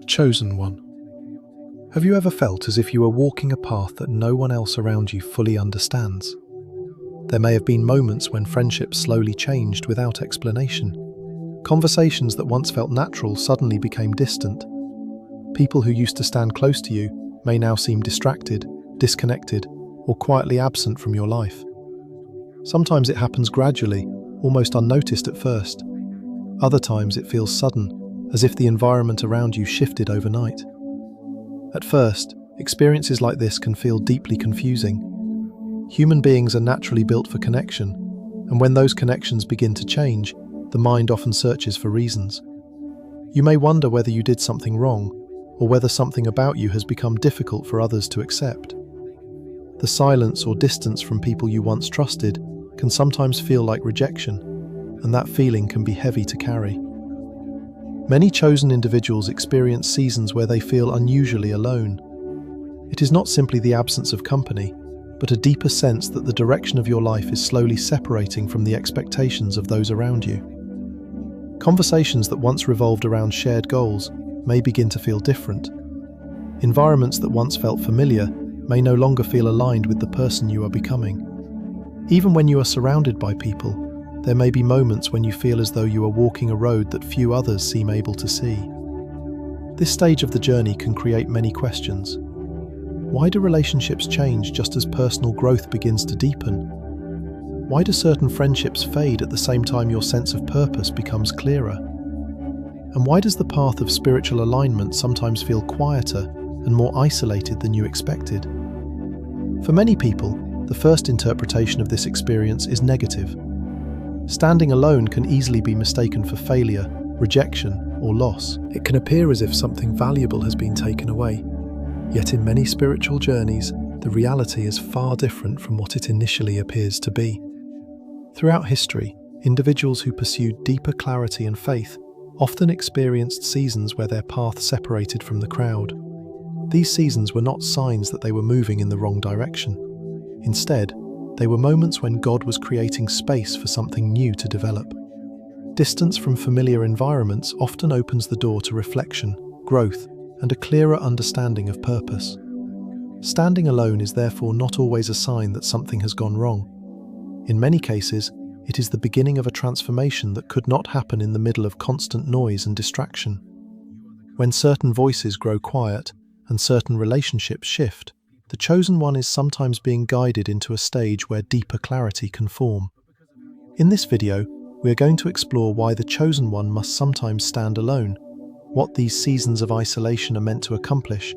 Chosen one. Have you ever felt as if you were walking a path that no one else around you fully understands? There may have been moments when friendships slowly changed without explanation. Conversations that once felt natural suddenly became distant. People who used to stand close to you may now seem distracted, disconnected, or quietly absent from your life. Sometimes it happens gradually, almost unnoticed at first. Other times it feels sudden, as if the environment around you shifted overnight. At first, experiences like this can feel deeply confusing. Human beings are naturally built for connection, and when those connections begin to change, the mind often searches for reasons. You may wonder whether you did something wrong, or whether something about you has become difficult for others to accept. The silence or distance from people you once trusted can sometimes feel like rejection, and that feeling can be heavy to carry. Many chosen individuals experience seasons where they feel unusually alone. It is not simply the absence of company, but a deeper sense that the direction of your life is slowly separating from the expectations of those around you. Conversations that once revolved around shared goals may begin to feel different. Environments that once felt familiar may no longer feel aligned with the person you are becoming. Even when you are surrounded by people, there may be moments when you feel as though you are walking a road that few others seem able to see. This stage of the journey can create many questions. Why do relationships change just as personal growth begins to deepen? Why do certain friendships fade at the same time your sense of purpose becomes clearer? And why does the path of spiritual alignment sometimes feel quieter and more isolated than you expected? For many people, the first interpretation of this experience is negative. Standing alone can easily be mistaken for failure, rejection, or loss. It can appear as if something valuable has been taken away. Yet in many spiritual journeys, the reality is far different from what it initially appears to be. Throughout history, individuals who pursued deeper clarity and faith often experienced seasons where their path separated from the crowd. These seasons were not signs that they were moving in the wrong direction. Instead, they were moments when God was creating space for something new to develop. Distance from familiar environments often opens the door to reflection, growth, and a clearer understanding of purpose. Standing alone is therefore not always a sign that something has gone wrong. In many cases, it is the beginning of a transformation that could not happen in the middle of constant noise and distraction. When certain voices grow quiet and certain relationships shift, the chosen one is sometimes being guided into a stage where deeper clarity can form. In this video, we are going to explore why the chosen one must sometimes stand alone, what these seasons of isolation are meant to accomplish,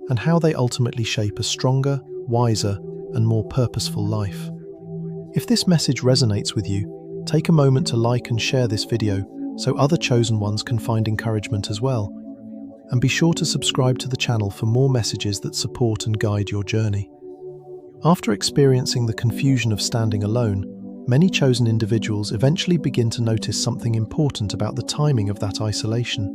and how they ultimately shape a stronger, wiser, and more purposeful life. If this message resonates with you, take a moment to like and share this video so other chosen ones can find encouragement as well. And be sure to subscribe to the channel for more messages that support and guide your journey. After experiencing the confusion of standing alone, many chosen individuals eventually begin to notice something important about the timing of that isolation.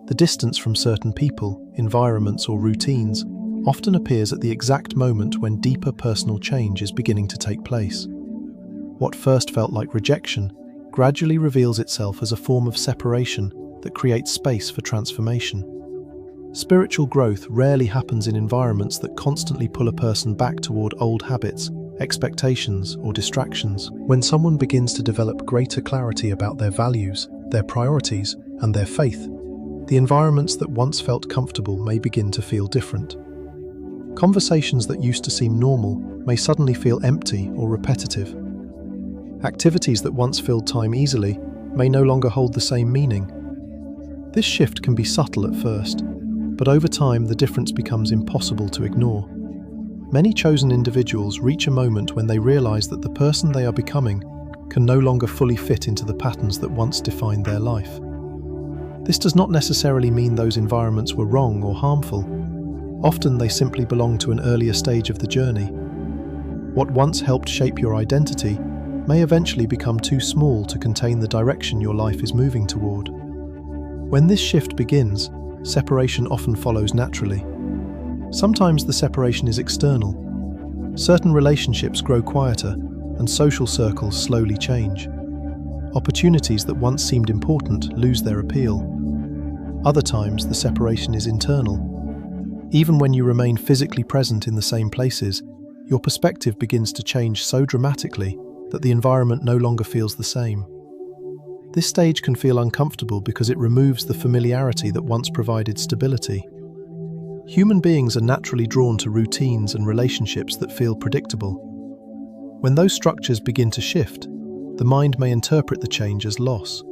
The distance from certain people, environments, or routines often appears at the exact moment when deeper personal change is beginning to take place. What first felt like rejection gradually reveals itself as a form of separation that creates space for transformation. Spiritual growth rarely happens in environments that constantly pull a person back toward old habits, expectations, or distractions. When someone begins to develop greater clarity about their values, their priorities, and their faith, the environments that once felt comfortable may begin to feel different. Conversations that used to seem normal may suddenly feel empty or repetitive. Activities that once filled time easily may no longer hold the same meaning. This shift can be subtle at first, but over time the difference becomes impossible to ignore. Many chosen individuals reach a moment when they realize that the person they are becoming can no longer fully fit into the patterns that once defined their life. This does not necessarily mean those environments were wrong or harmful. Often they simply belong to an earlier stage of the journey. What once helped shape your identity may eventually become too small to contain the direction your life is moving toward. When this shift begins, separation often follows naturally. Sometimes the separation is external. Certain relationships grow quieter, and social circles slowly change. Opportunities that once seemed important lose their appeal. Other times, the separation is internal. Even when you remain physically present in the same places, your perspective begins to change so dramatically that the environment no longer feels the same. This stage can feel uncomfortable because it removes the familiarity that once provided stability. Human beings are naturally drawn to routines and relationships that feel predictable. When those structures begin to shift, the mind may interpret the change as loss.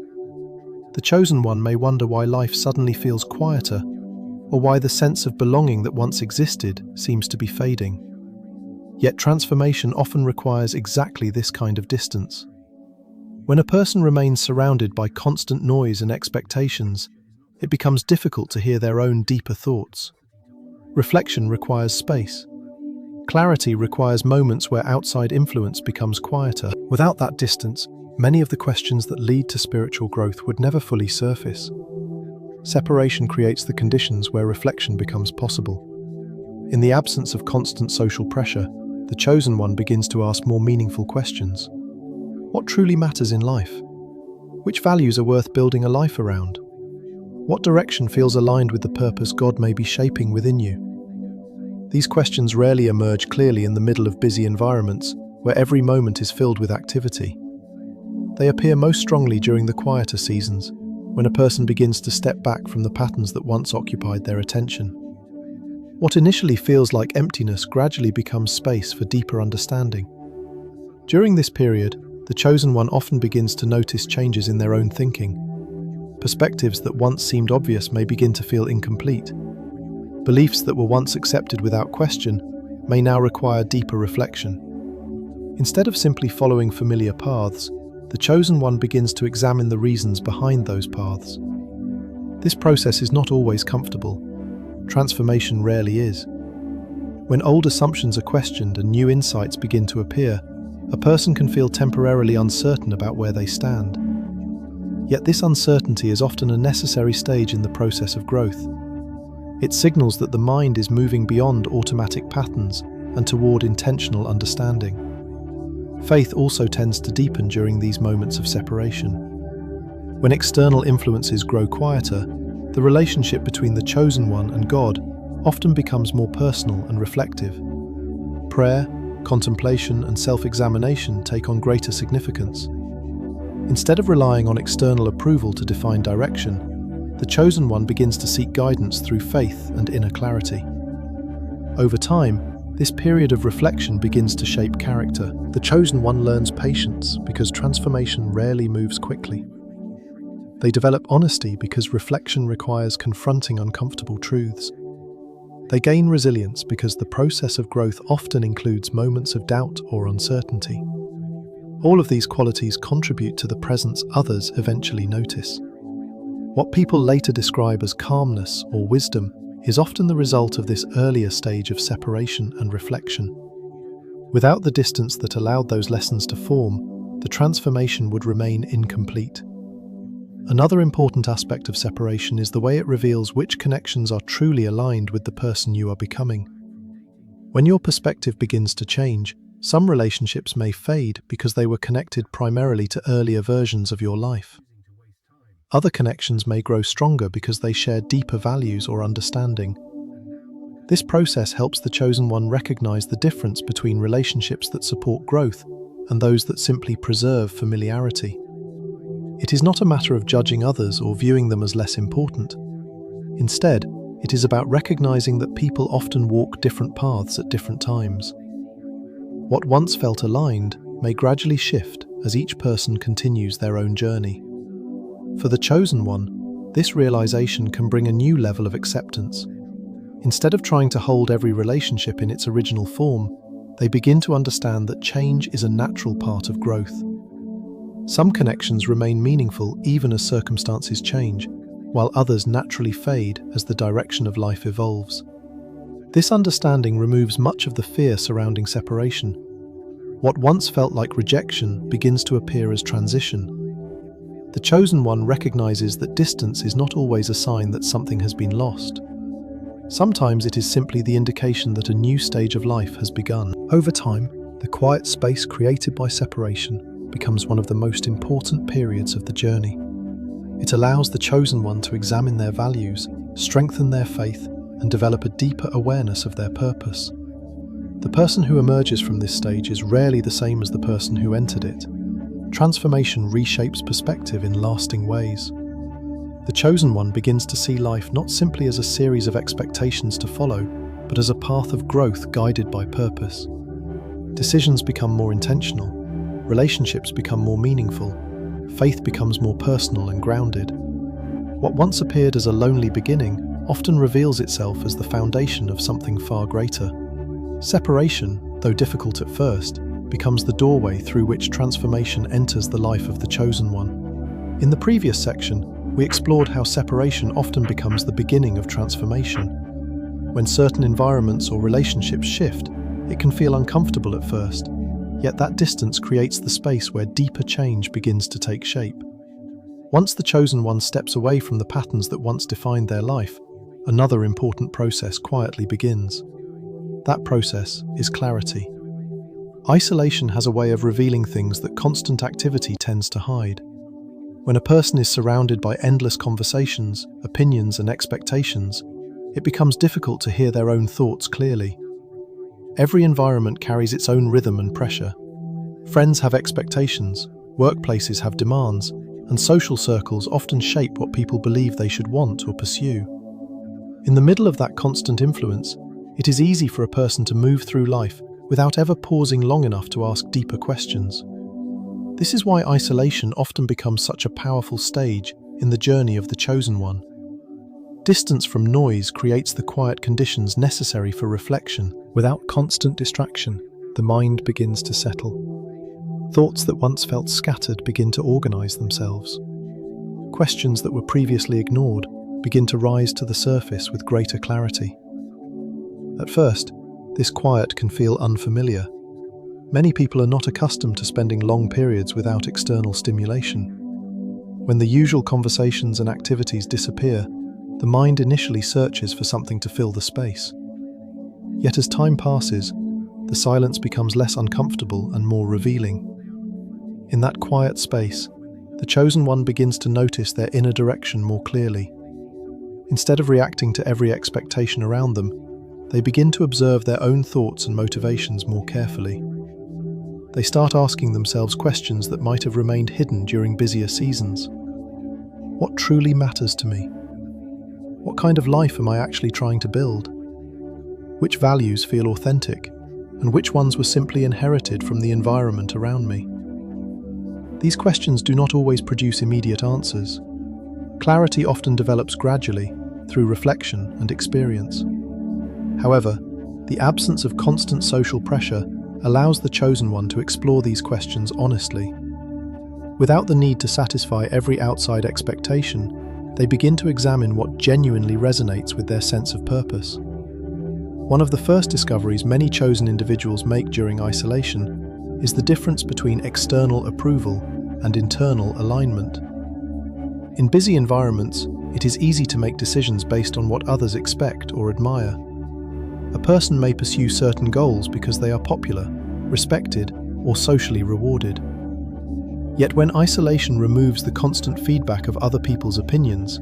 The chosen one may wonder why life suddenly feels quieter, or why the sense of belonging that once existed seems to be fading. Yet transformation often requires exactly this kind of distance. When a person remains surrounded by constant noise and expectations, it becomes difficult to hear their own deeper thoughts. Reflection requires space. Clarity requires moments where outside influence becomes quieter. Without that distance, many of the questions that lead to spiritual growth would never fully surface. Separation creates the conditions where reflection becomes possible. In the absence of constant social pressure, the chosen one begins to ask more meaningful questions. What truly matters in life? Which values are worth building a life around? What direction feels aligned with the purpose God may be shaping within you? These questions rarely emerge clearly in the middle of busy environments, where every moment is filled with activity. They appear most strongly during the quieter seasons, when a person begins to step back from the patterns that once occupied their attention. What initially feels like emptiness gradually becomes space for deeper understanding. During this period, the chosen one often begins to notice changes in their own thinking. Perspectives that once seemed obvious may begin to feel incomplete. Beliefs that were once accepted without question may now require deeper reflection. Instead of simply following familiar paths, the chosen one begins to examine the reasons behind those paths. This process is not always comfortable. Transformation rarely is. When old assumptions are questioned and new insights begin to appear, a person can feel temporarily uncertain about where they stand. Yet this uncertainty is often a necessary stage in the process of growth. It signals that the mind is moving beyond automatic patterns and toward intentional understanding. Faith also tends to deepen during these moments of separation. When external influences grow quieter, the relationship between the chosen one and God often becomes more personal and reflective. Prayer, contemplation, and self-examination take on greater significance. Instead of relying on external approval to define direction, the chosen one begins to seek guidance through faith and inner clarity. Over time, this period of reflection begins to shape character. The chosen one learns patience because transformation rarely moves quickly. They develop honesty because reflection requires confronting uncomfortable truths. They gain resilience because the process of growth often includes moments of doubt or uncertainty. All of these qualities contribute to the presence others eventually notice. What people later describe as calmness or wisdom is often the result of this earlier stage of separation and reflection. Without the distance that allowed those lessons to form, the transformation would remain incomplete. Another important aspect of separation is the way it reveals which connections are truly aligned with the person you are becoming. When your perspective begins to change, some relationships may fade because they were connected primarily to earlier versions of your life. Other connections may grow stronger because they share deeper values or understanding. This process helps the chosen one recognize the difference between relationships that support growth and those that simply preserve familiarity. It is not a matter of judging others or viewing them as less important. Instead, it is about recognizing that people often walk different paths at different times. What once felt aligned may gradually shift as each person continues their own journey. For the chosen one, this realization can bring a new level of acceptance. Instead of trying to hold every relationship in its original form, they begin to understand that change is a natural part of growth. Some connections remain meaningful even as circumstances change, while others naturally fade as the direction of life evolves. This understanding removes much of the fear surrounding separation. What once felt like rejection begins to appear as transition. The chosen one recognizes that distance is not always a sign that something has been lost. Sometimes it is simply the indication that a new stage of life has begun. Over time, the quiet space created by separation becomes one of the most important periods of the journey. It allows the chosen one to examine their values, strengthen their faith, and develop a deeper awareness of their purpose. The person who emerges from this stage is rarely the same as the person who entered it. Transformation reshapes perspective in lasting ways. The chosen one begins to see life not simply as a series of expectations to follow, but as a path of growth guided by purpose. Decisions become more intentional, relationships become more meaningful, faith becomes more personal and grounded. What once appeared as a lonely beginning often reveals itself as the foundation of something far greater. Separation, though difficult at first, becomes the doorway through which transformation enters the life of the chosen one. In the previous section, we explored how separation often becomes the beginning of transformation. When certain environments or relationships shift, it can feel uncomfortable at first, yet that distance creates the space where deeper change begins to take shape. Once the chosen one steps away from the patterns that once defined their life, another important process quietly begins. That process is clarity. Isolation has a way of revealing things that constant activity tends to hide. When a person is surrounded by endless conversations, opinions, and expectations, it becomes difficult to hear their own thoughts clearly. Every environment carries its own rhythm and pressure. Friends have expectations, workplaces have demands, and social circles often shape what people believe they should want or pursue. In the middle of that constant influence, it is easy for a person to move through life without ever pausing long enough to ask deeper questions. This is why isolation often becomes such a powerful stage in the journey of the chosen one. Distance from noise creates the quiet conditions necessary for reflection. Without constant distraction, the mind begins to settle. Thoughts that once felt scattered begin to organize themselves. Questions that were previously ignored begin to rise to the surface with greater clarity. At first, this quiet can feel unfamiliar. Many people are not accustomed to spending long periods without external stimulation. When the usual conversations and activities disappear, the mind initially searches for something to fill the space. Yet as time passes, the silence becomes less uncomfortable and more revealing. In that quiet space, the chosen one begins to notice their inner direction more clearly. Instead of reacting to every expectation around them, they begin to observe their own thoughts and motivations more carefully. They start asking themselves questions that might have remained hidden during busier seasons. What truly matters to me? What kind of life am I actually trying to build? Which values feel authentic, and which ones were simply inherited from the environment around me? These questions do not always produce immediate answers. Clarity often develops gradually, through reflection and experience. However, the absence of constant social pressure allows the chosen one to explore these questions honestly. Without the need to satisfy every outside expectation, they begin to examine what genuinely resonates with their sense of purpose. One of the first discoveries many chosen individuals make during isolation is the difference between external approval and internal alignment. In busy environments, it is easy to make decisions based on what others expect or admire. A person may pursue certain goals because they are popular, respected, or socially rewarded. Yet when isolation removes the constant feedback of other people's opinions,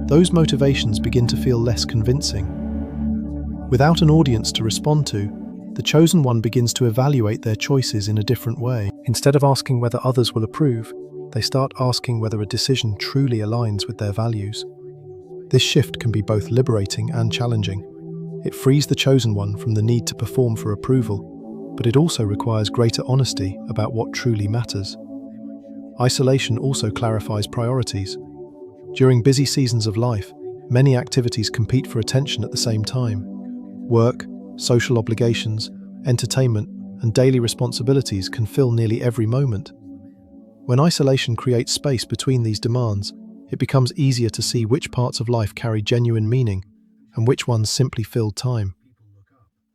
those motivations begin to feel less convincing. Without an audience to respond to, the chosen one begins to evaluate their choices in a different way. Instead of asking whether others will approve, they start asking whether a decision truly aligns with their values. This shift can be both liberating and challenging. It frees the chosen one from the need to perform for approval, but it also requires greater honesty about what truly matters. Isolation also clarifies priorities. During busy seasons of life, many activities compete for attention at the same time. Work, social obligations, entertainment, and daily responsibilities can fill nearly every moment. When isolation creates space between these demands, it becomes easier to see which parts of life carry genuine meaning and which ones simply filled time.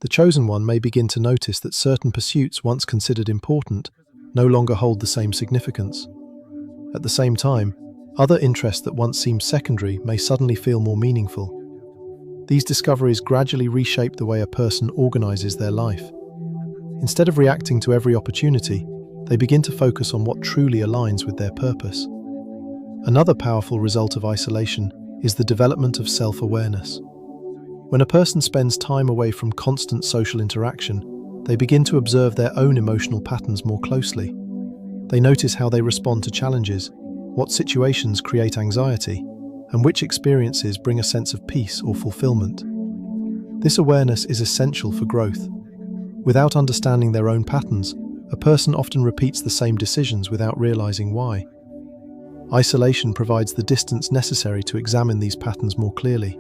The chosen one may begin to notice that certain pursuits once considered important no longer hold the same significance. At the same time, other interests that once seemed secondary may suddenly feel more meaningful. These discoveries gradually reshape the way a person organizes their life. Instead of reacting to every opportunity, they begin to focus on what truly aligns with their purpose. Another powerful result of isolation is the development of self-awareness. When a person spends time away from constant social interaction, they begin to observe their own emotional patterns more closely. They notice how they respond to challenges, what situations create anxiety, and which experiences bring a sense of peace or fulfillment. This awareness is essential for growth. Without understanding their own patterns, a person often repeats the same decisions without realizing why. Isolation provides the distance necessary to examine these patterns more clearly.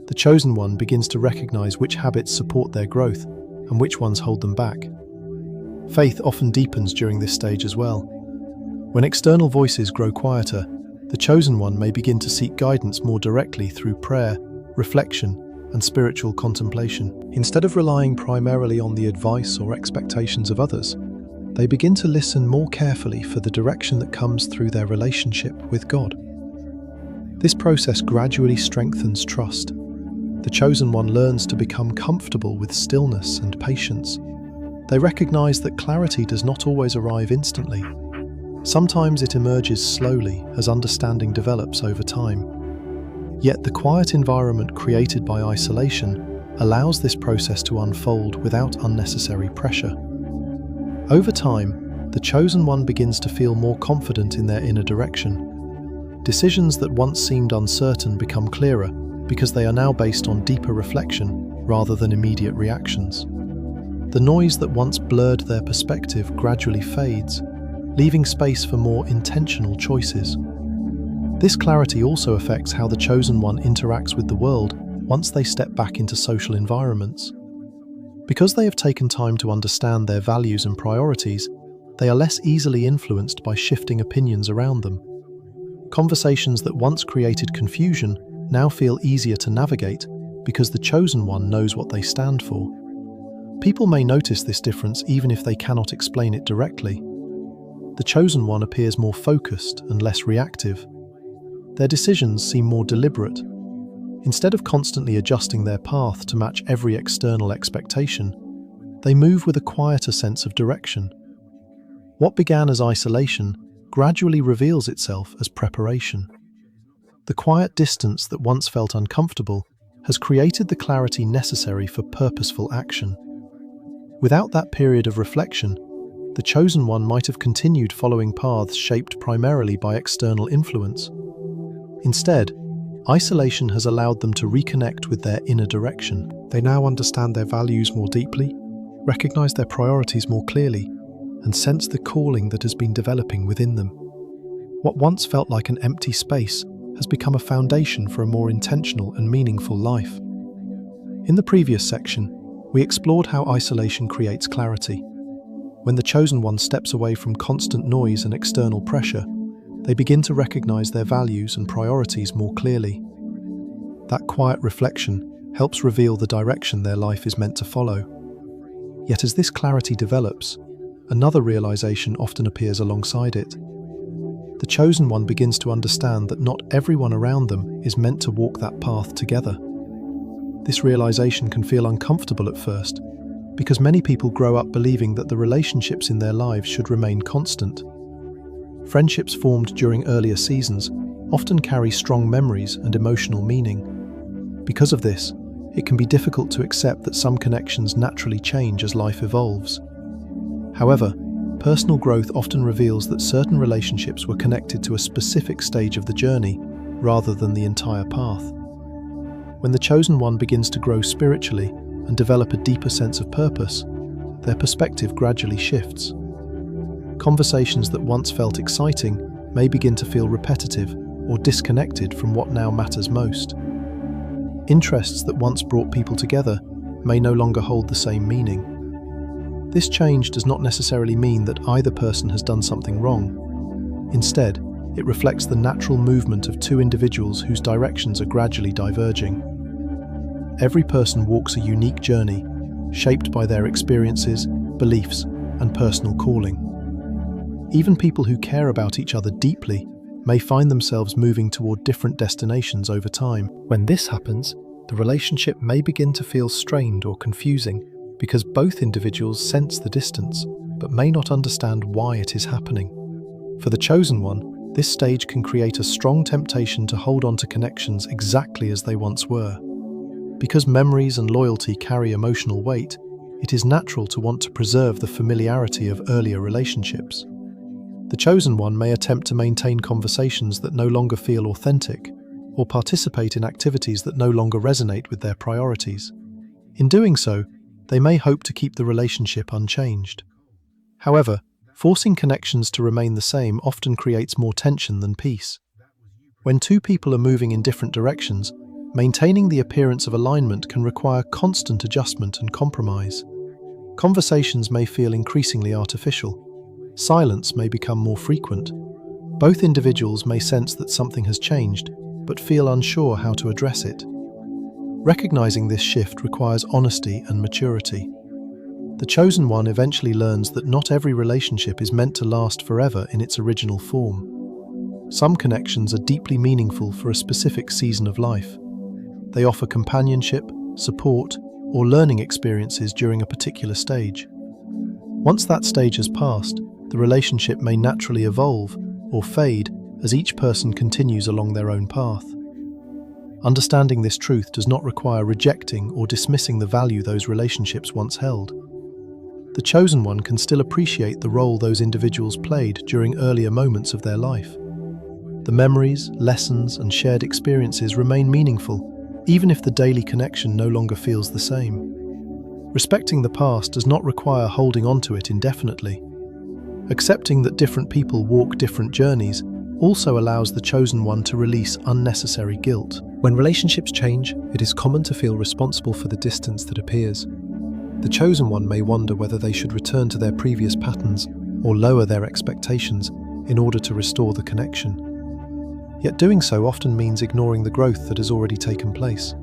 The chosen one begins to recognize which habits support their growth and which ones hold them back. Faith often deepens during this stage as well. When external voices grow quieter, the chosen one may begin to seek guidance more directly through prayer, reflection, and spiritual contemplation. Instead of relying primarily on the advice or expectations of others, they begin to listen more carefully for the direction that comes through their relationship with God. This process gradually strengthens trust. The chosen one learns to become comfortable with stillness and patience. They recognize that clarity does not always arrive instantly. Sometimes it emerges slowly as understanding develops over time. Yet the quiet environment created by isolation allows this process to unfold without unnecessary pressure. Over time, the chosen one begins to feel more confident in their inner direction. Decisions that once seemed uncertain become clearer because they are now based on deeper reflection rather than immediate reactions. The noise that once blurred their perspective gradually fades, leaving space for more intentional choices. This clarity also affects how the chosen one interacts with the world once they step back into social environments. Because they have taken time to understand their values and priorities, they are less easily influenced by shifting opinions around them. Conversations that once created confusion now feel easier to navigate because the chosen one knows what they stand for. People may notice this difference even if they cannot explain it directly. The chosen one appears more focused and less reactive. Their decisions seem more deliberate. Instead of constantly adjusting their path to match every external expectation, they move with a quieter sense of direction. What began as isolation gradually reveals itself as preparation. The quiet distance that once felt uncomfortable has created the clarity necessary for purposeful action. Without that period of reflection, the chosen one might have continued following paths shaped primarily by external influence. Instead, isolation has allowed them to reconnect with their inner direction. They now understand their values more deeply, recognize their priorities more clearly, and sense the calling that has been developing within them. What once felt like an empty space has become a foundation for a more intentional and meaningful life. In the previous section, we explored how isolation creates clarity. When the chosen one steps away from constant noise and external pressure, they begin to recognize their values and priorities more clearly. That quiet reflection helps reveal the direction their life is meant to follow. Yet as this clarity develops, another realization often appears alongside it. The chosen one begins to understand that not everyone around them is meant to walk that path together. This realization can feel uncomfortable at first, because many people grow up believing that the relationships in their lives should remain constant. Friendships formed during earlier seasons often carry strong memories and emotional meaning. Because of this, it can be difficult to accept that some connections naturally change as life evolves. However, personal growth often reveals that certain relationships were connected to a specific stage of the journey rather than the entire path. When the chosen one begins to grow spiritually and develop a deeper sense of purpose, their perspective gradually shifts. Conversations that once felt exciting may begin to feel repetitive or disconnected from what now matters most. Interests that once brought people together may no longer hold the same meaning. This change does not necessarily mean that either person has done something wrong. Instead, it reflects the natural movement of two individuals whose directions are gradually diverging. Every person walks a unique journey, shaped by their experiences, beliefs, and personal calling. Even people who care about each other deeply may find themselves moving toward different destinations over time. When this happens, the relationship may begin to feel strained or confusing because both individuals sense the distance, but may not understand why it is happening. For the chosen one, This stage can create a strong temptation to hold on to connections exactly as they once were. Because memories and loyalty carry emotional weight, it is natural to want to preserve the familiarity of earlier relationships. The chosen one may attempt to maintain conversations that no longer feel authentic, or participate in activities that no longer resonate with their priorities. In doing so, they may hope to keep the relationship unchanged. However, forcing connections to remain the same often creates more tension than peace. When two people are moving in different directions, maintaining the appearance of alignment can require constant adjustment and compromise. Conversations may feel increasingly artificial. Silence may become more frequent. Both individuals may sense that something has changed, but feel unsure how to address it. Recognizing this shift requires honesty and maturity. The chosen one eventually learns that not every relationship is meant to last forever in its original form. Some connections are deeply meaningful for a specific season of life. They offer companionship, support, or learning experiences during a particular stage. Once that stage has passed, the relationship may naturally evolve or fade as each person continues along their own path. Understanding this truth does not require rejecting or dismissing the value those relationships once held. The chosen one can still appreciate the role those individuals played during earlier moments of their life. The memories, lessons, and shared experiences remain meaningful, even if the daily connection no longer feels the same. Respecting the past does not require holding on to it indefinitely. Accepting that different people walk different journeys also allows the chosen one to release unnecessary guilt. When relationships change, it is common to feel responsible for the distance that appears. The chosen one may wonder whether they should return to their previous patterns or lower their expectations in order to restore the connection. Yet doing so often means ignoring the growth that has already taken place.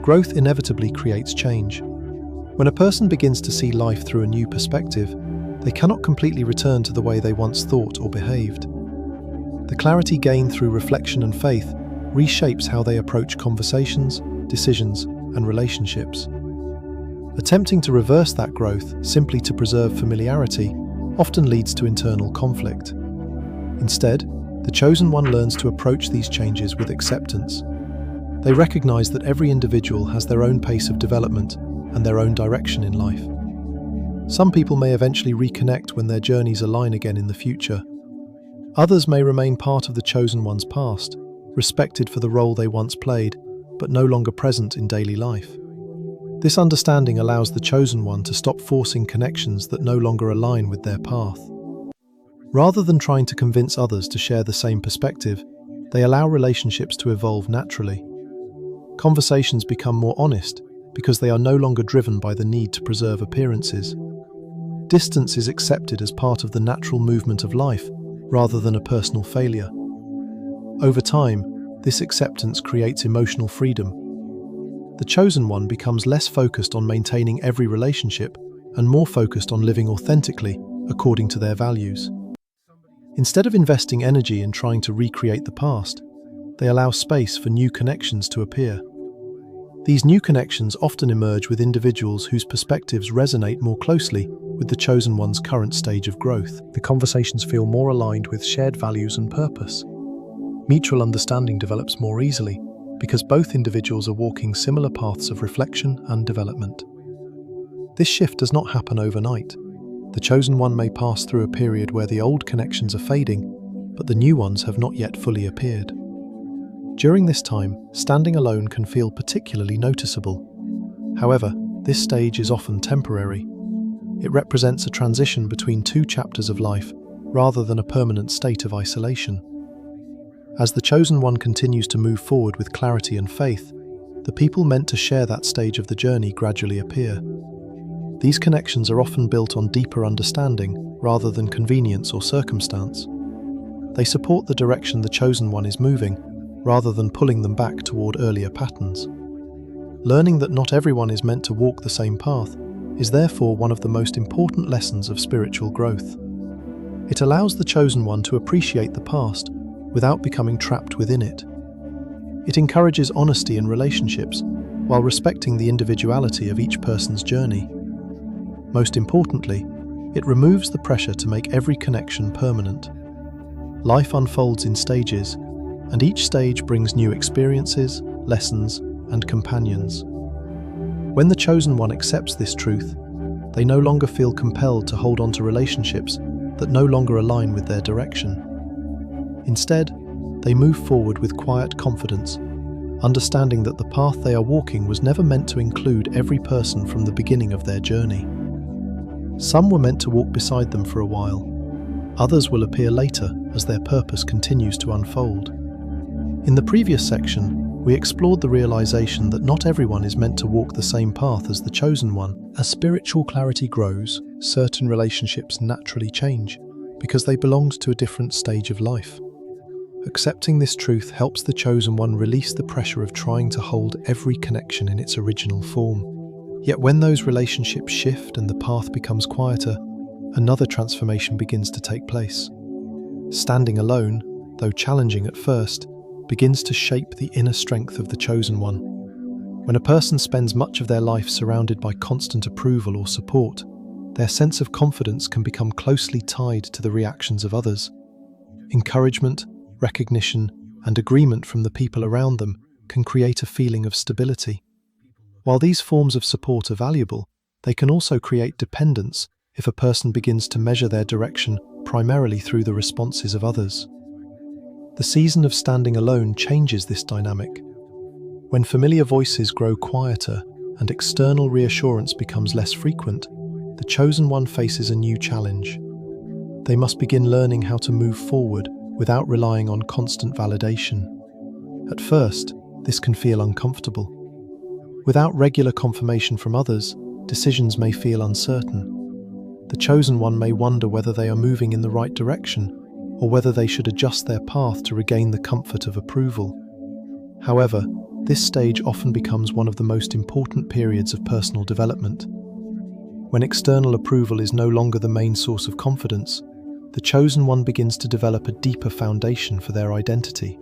Growth inevitably creates change. When a person begins to see life through a new perspective, they cannot completely return to the way they once thought or behaved. The clarity gained through reflection and faith reshapes how they approach conversations, decisions, and relationships. Attempting to reverse that growth simply to preserve familiarity often leads to internal conflict. Instead, the chosen one learns to approach these changes with acceptance. They recognize that every individual has their own pace of development and their own direction in life. Some people may eventually reconnect when their journeys align again in the future. Others may remain part of the chosen one's past, respected for the role they once played, but no longer present in daily life. This understanding allows the chosen one to stop forcing connections that no longer align with their path. Rather than trying to convince others to share the same perspective, they allow relationships to evolve naturally. Conversations become more honest because they are no longer driven by the need to preserve appearances. Distance is accepted as part of the natural movement of life, rather than a personal failure. Over time, this acceptance creates emotional freedom. The chosen one becomes less focused on maintaining every relationship and more focused on living authentically according to their values. Instead of investing energy in trying to recreate the past, they allow space for new connections to appear. These new connections often emerge with individuals whose perspectives resonate more closely with the chosen one's current stage of growth. The conversations feel more aligned with shared values and purpose. Mutual understanding develops more easily because both individuals are walking similar paths of reflection and development. This shift does not happen overnight. The chosen one may pass through a period where the old connections are fading, but the new ones have not yet fully appeared. During this time, standing alone can feel particularly noticeable. However, this stage is often temporary. It represents a transition between two chapters of life, rather than a permanent state of isolation. As the chosen one continues to move forward with clarity and faith, the people meant to share that stage of the journey gradually appear. These connections are often built on deeper understanding rather than convenience or circumstance. They support the direction the chosen one is moving, rather than pulling them back toward earlier patterns. Learning that not everyone is meant to walk the same path is therefore one of the most important lessons of spiritual growth. It allows the chosen one to appreciate the past without becoming trapped within it. It encourages honesty in relationships while respecting the individuality of each person's journey. Most importantly, it removes the pressure to make every connection permanent. Life unfolds in stages, and each stage brings new experiences, lessons, and companions. When the chosen one accepts this truth, they no longer feel compelled to hold on to relationships that no longer align with their direction. Instead, they move forward with quiet confidence, understanding that the path they are walking was never meant to include every person from the beginning of their journey. Some were meant to walk beside them for a while. Others will appear later as their purpose continues to unfold. In the previous section, we explored the realization that not everyone is meant to walk the same path as the chosen one. As spiritual clarity grows, certain relationships naturally change because they belonged to a different stage of life. Accepting this truth helps the chosen one release the pressure of trying to hold every connection in its original form. Yet when those relationships shift and the path becomes quieter, another transformation begins to take place. Standing alone, though challenging at first, begins to shape the inner strength of the chosen one. When a person spends much of their life surrounded by constant approval or support, their sense of confidence can become closely tied to the reactions of others. Encouragement, recognition, and agreement from the people around them can create a feeling of stability. While these forms of support are valuable, they can also create dependence if a person begins to measure their direction primarily through the responses of others. The season of standing alone changes this dynamic. When familiar voices grow quieter and external reassurance becomes less frequent, the chosen one faces a new challenge. They must begin learning how to move forward without relying on constant validation. At first, this can feel uncomfortable. Without regular confirmation from others, decisions may feel uncertain. The chosen one may wonder whether they are moving in the right direction or whether they should adjust their path to regain the comfort of approval. However, this stage often becomes one of the most important periods of personal development. When external approval is no longer the main source of confidence, the chosen one begins to develop a deeper foundation for their identity.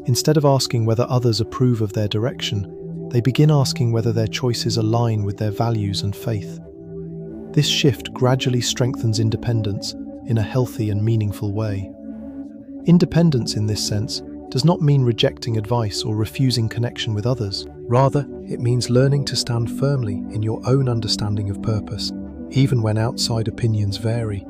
Instead of asking whether others approve of their direction, they begin asking whether their choices align with their values and faith. This shift gradually strengthens independence in a healthy and meaningful way. Independence in this sense does not mean rejecting advice or refusing connection with others. Rather, it means learning to stand firmly in your own understanding of purpose, even when outside opinions vary.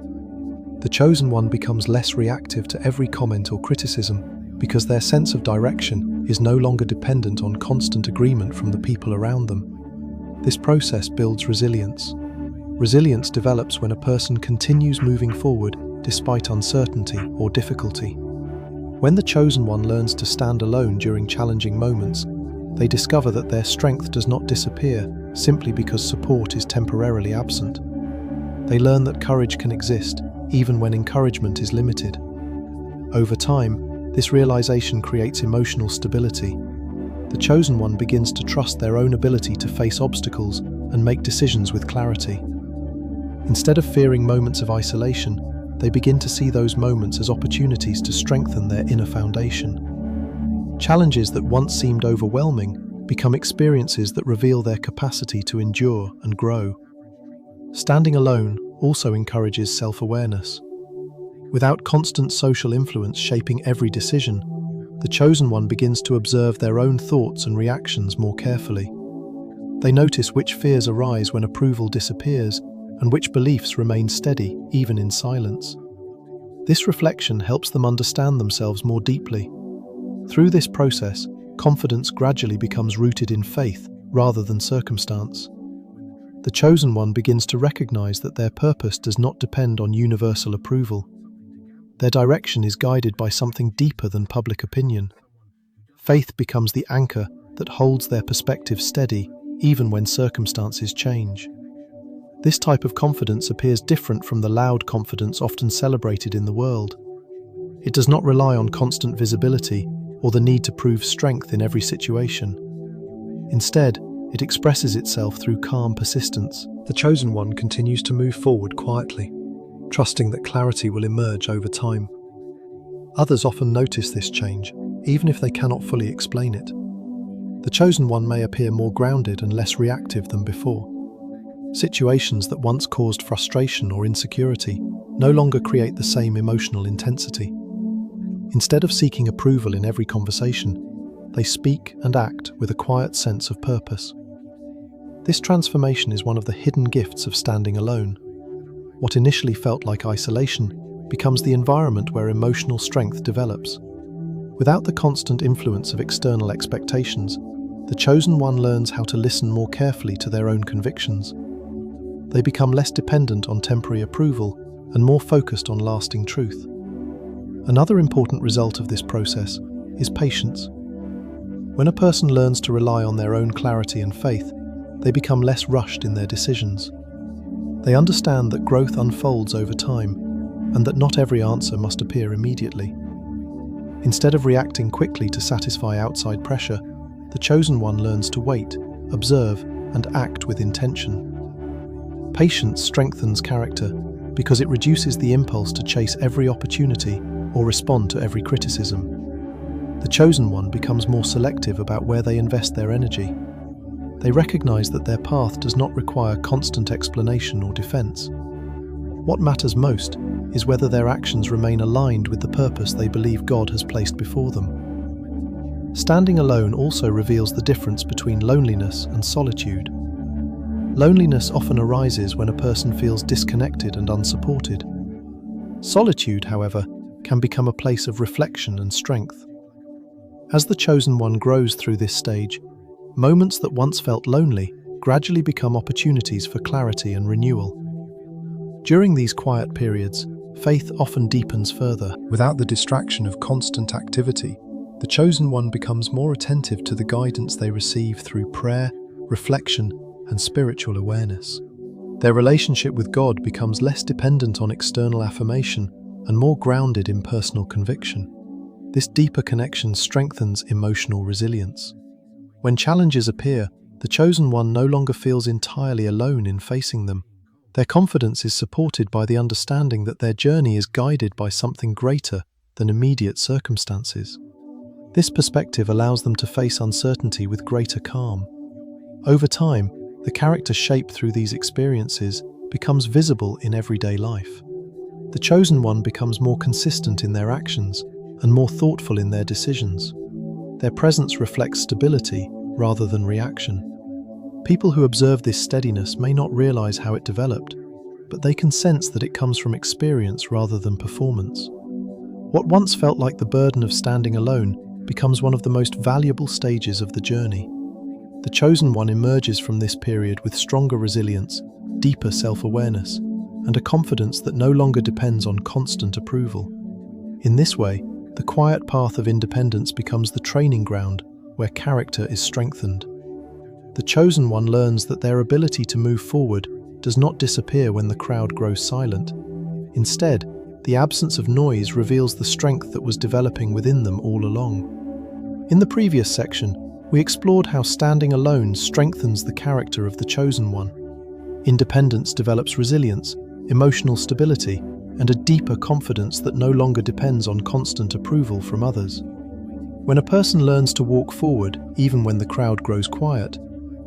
The chosen one becomes less reactive to every comment or criticism because their sense of direction is no longer dependent on constant agreement from the people around them. This process builds resilience. Resilience develops when a person continues moving forward despite uncertainty or difficulty. When the chosen one learns to stand alone during challenging moments, they discover that their strength does not disappear simply because support is temporarily absent. They learn that courage can exist even when encouragement is limited. Over time, this realization creates emotional stability. The chosen one begins to trust their own ability to face obstacles and make decisions with clarity. Instead of fearing moments of isolation, they begin to see those moments as opportunities to strengthen their inner foundation. Challenges that once seemed overwhelming become experiences that reveal their capacity to endure and grow. Standing alone also encourages self-awareness. Without constant social influence shaping every decision, the chosen one begins to observe their own thoughts and reactions more carefully. They notice which fears arise when approval disappears and which beliefs remain steady even in silence. This reflection helps them understand themselves more deeply. Through this process, confidence gradually becomes rooted in faith rather than circumstance. The chosen one begins to recognize that their purpose does not depend on universal approval. Their direction is guided by something deeper than public opinion. Faith becomes the anchor that holds their perspective steady even when circumstances change. This type of confidence appears different from the loud confidence often celebrated in the world. It does not rely on constant visibility or the need to prove strength in every situation. Instead, it expresses itself through calm persistence. The chosen one continues to move forward quietly, trusting that clarity will emerge over time. Others often notice this change, even if they cannot fully explain it. The chosen one may appear more grounded and less reactive than before. Situations that once caused frustration or insecurity no longer create the same emotional intensity. Instead of seeking approval in every conversation, they speak and act with a quiet sense of purpose. This transformation is one of the hidden gifts of standing alone. What initially felt like isolation becomes the environment where emotional strength develops. Without the constant influence of external expectations, the chosen one learns how to listen more carefully to their own convictions. They become less dependent on temporary approval and more focused on lasting truth. Another important result of this process is patience. When a person learns to rely on their own clarity and faith, they become less rushed in their decisions. They understand that growth unfolds over time and that not every answer must appear immediately. Instead of reacting quickly to satisfy outside pressure, the chosen one learns to wait, observe, and act with intention. Patience strengthens character because it reduces the impulse to chase every opportunity or respond to every criticism. The chosen one becomes more selective about where they invest their energy. They recognize that their path does not require constant explanation or defense. What matters most is whether their actions remain aligned with the purpose they believe God has placed before them. Standing alone also reveals the difference between loneliness and solitude. Loneliness often arises when a person feels disconnected and unsupported. Solitude, however, can become a place of reflection and strength. As the chosen one grows through this stage, moments that once felt lonely gradually become opportunities for clarity and renewal. During these quiet periods, faith often deepens further. Without the distraction of constant activity, the chosen one becomes more attentive to the guidance they receive through prayer, reflection, and spiritual awareness. Their relationship with God becomes less dependent on external affirmation and more grounded in personal conviction. This deeper connection strengthens emotional resilience. When challenges appear, the chosen one no longer feels entirely alone in facing them. Their confidence is supported by the understanding that their journey is guided by something greater than immediate circumstances. This perspective allows them to face uncertainty with greater calm. Over time, the character shaped through these experiences becomes visible in everyday life. The chosen one becomes more consistent in their actions and more thoughtful in their decisions. Their presence reflects stability rather than reaction. People who observe this steadiness may not realize how it developed, but they can sense that it comes from experience rather than performance. What once felt like the burden of standing alone becomes one of the most valuable stages of the journey. The chosen one emerges from this period with stronger resilience, deeper self-awareness, and a confidence that no longer depends on constant approval. In this way, the quiet path of independence becomes the training ground where character is strengthened. The chosen one learns that their ability to move forward does not disappear when the crowd grows silent. Instead, the absence of noise reveals the strength that was developing within them all along. In the previous section, we explored how standing alone strengthens the character of the chosen one. Independence develops resilience, emotional stability, and a deeper confidence that no longer depends on constant approval from others. When a person learns to walk forward, even when the crowd grows quiet,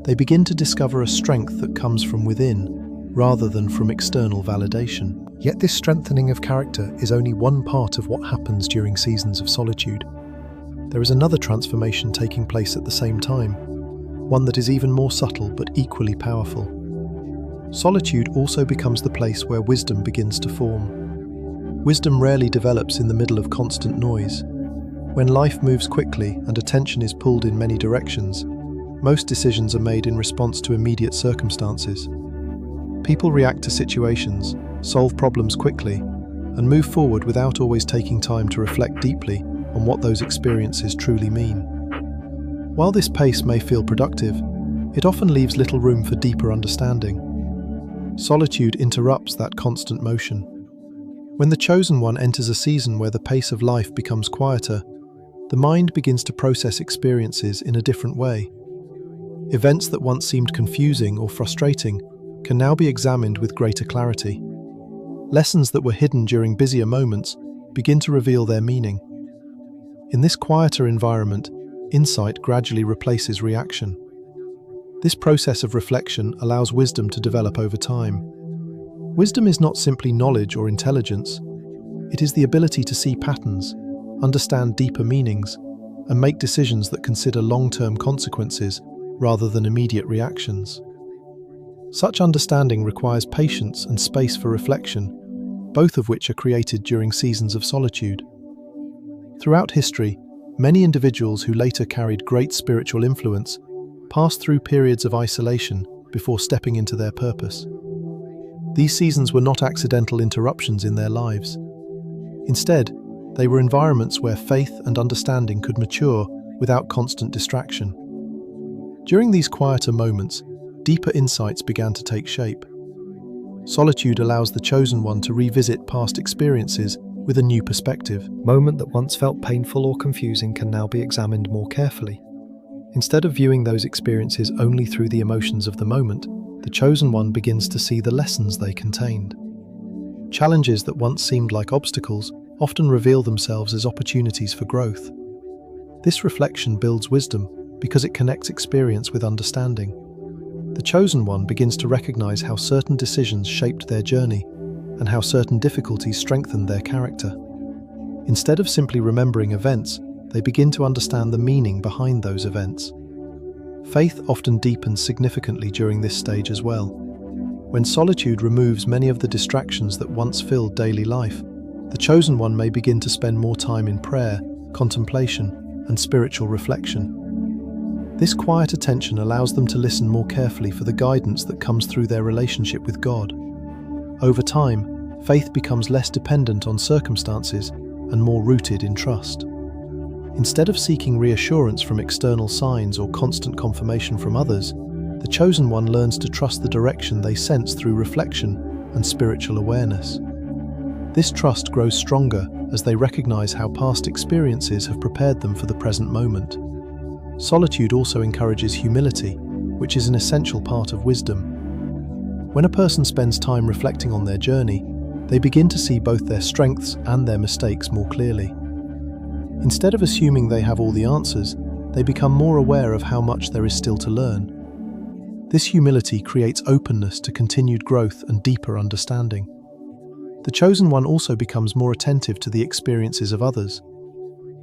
they begin to discover a strength that comes from within, rather than from external validation. Yet this strengthening of character is only one part of what happens during seasons of solitude. There is another transformation taking place at the same time, one that is even more subtle but equally powerful. Solitude also becomes the place where wisdom begins to form. Wisdom rarely develops in the middle of constant noise. When life moves quickly and attention is pulled in many directions, most decisions are made in response to immediate circumstances. People react to situations, solve problems quickly, and move forward without always taking time to reflect deeply on what those experiences truly mean. While this pace may feel productive, it often leaves little room for deeper understanding. Solitude interrupts that constant motion. When the chosen one enters a season where the pace of life becomes quieter, the mind begins to process experiences in a different way. Events that once seemed confusing or frustrating can now be examined with greater clarity. Lessons that were hidden during busier moments begin to reveal their meaning. In this quieter environment, insight gradually replaces reaction. This process of reflection allows wisdom to develop over time. Wisdom is not simply knowledge or intelligence. It is the ability to see patterns, understand deeper meanings, and make decisions that consider long-term consequences rather than immediate reactions. Such understanding requires patience and space for reflection, both of which are created during seasons of solitude. Throughout history, many individuals who later carried great spiritual influence passed through periods of isolation before stepping into their purpose. These seasons were not accidental interruptions in their lives. Instead, they were environments where faith and understanding could mature without constant distraction. During these quieter moments, deeper insights began to take shape. Solitude allows the chosen one to revisit past experiences with a new perspective. A moment that once felt painful or confusing can now be examined more carefully. Instead of viewing those experiences only through the emotions of the moment, the chosen one begins to see the lessons they contained. Challenges that once seemed like obstacles often reveal themselves as opportunities for growth. This reflection builds wisdom because it connects experience with understanding. The chosen one begins to recognize how certain decisions shaped their journey and how certain difficulties strengthened their character. Instead of simply remembering events, they begin to understand the meaning behind those events. Faith often deepens significantly during this stage as well. When solitude removes many of the distractions that once filled daily life, the chosen one may begin to spend more time in prayer, contemplation, and spiritual reflection. This quiet attention allows them to listen more carefully for the guidance that comes through their relationship with God. Over time, faith becomes less dependent on circumstances and more rooted in trust. Instead of seeking reassurance from external signs or constant confirmation from others, the chosen one learns to trust the direction they sense through reflection and spiritual awareness. This trust grows stronger as they recognize how past experiences have prepared them for the present moment. Solitude also encourages humility, which is an essential part of wisdom. When a person spends time reflecting on their journey, they begin to see both their strengths and their mistakes more clearly. Instead of assuming they have all the answers, they become more aware of how much there is still to learn. This humility creates openness to continued growth and deeper understanding. The chosen one also becomes more attentive to the experiences of others.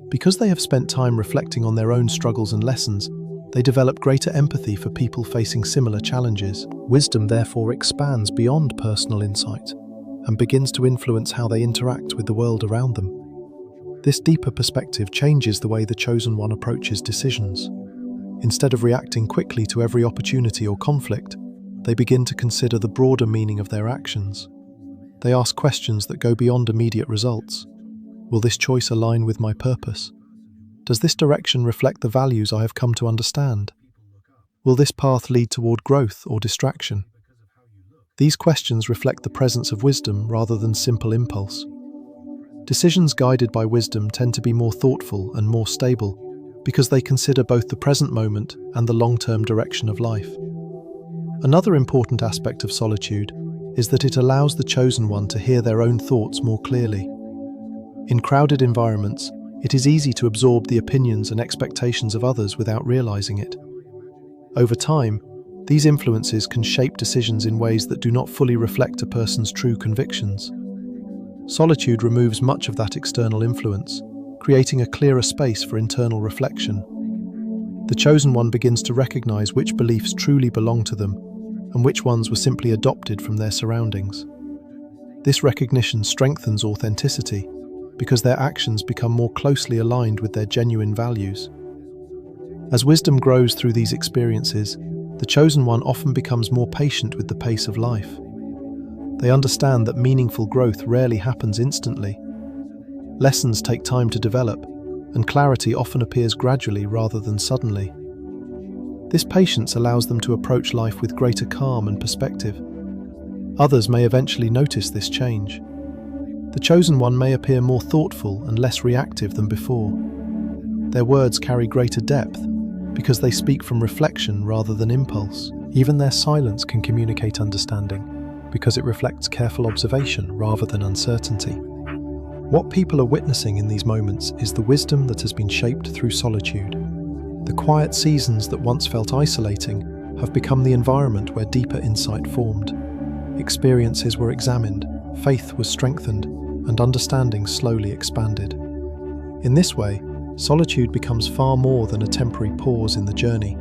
Because they have spent time reflecting on their own struggles and lessons, they develop greater empathy for people facing similar challenges. Wisdom therefore expands beyond personal insight and begins to influence how they interact with the world around them. This deeper perspective changes the way the chosen one approaches decisions. Instead of reacting quickly to every opportunity or conflict, they begin to consider the broader meaning of their actions. They ask questions that go beyond immediate results. Will this choice align with my purpose? Does this direction reflect the values I have come to understand? Will this path lead toward growth or distraction? These questions reflect the presence of wisdom rather than simple impulse. Decisions guided by wisdom tend to be more thoughtful and more stable because they consider both the present moment and the long-term direction of life. Another important aspect of solitude is that it allows the chosen one to hear their own thoughts more clearly. In crowded environments, it is easy to absorb the opinions and expectations of others without realizing it. Over time, these influences can shape decisions in ways that do not fully reflect a person's true convictions. Solitude removes much of that external influence, creating a clearer space for internal reflection. The chosen one begins to recognize which beliefs truly belong to them and which ones were simply adopted from their surroundings. This recognition strengthens authenticity because their actions become more closely aligned with their genuine values. As wisdom grows through these experiences, the chosen one often becomes more patient with the pace of life. They understand that meaningful growth rarely happens instantly. Lessons take time to develop, and clarity often appears gradually rather than suddenly. This patience allows them to approach life with greater calm and perspective. Others may eventually notice this change. The chosen one may appear more thoughtful and less reactive than before. Their words carry greater depth because they speak from reflection rather than impulse. Even their silence can communicate understanding because it reflects careful observation rather than uncertainty. What people are witnessing in these moments is the wisdom that has been shaped through solitude. The quiet seasons that once felt isolating have become the environment where deeper insight formed. Experiences were examined, faith was strengthened, and understanding slowly expanded. In this way, solitude becomes far more than a temporary pause in the journey.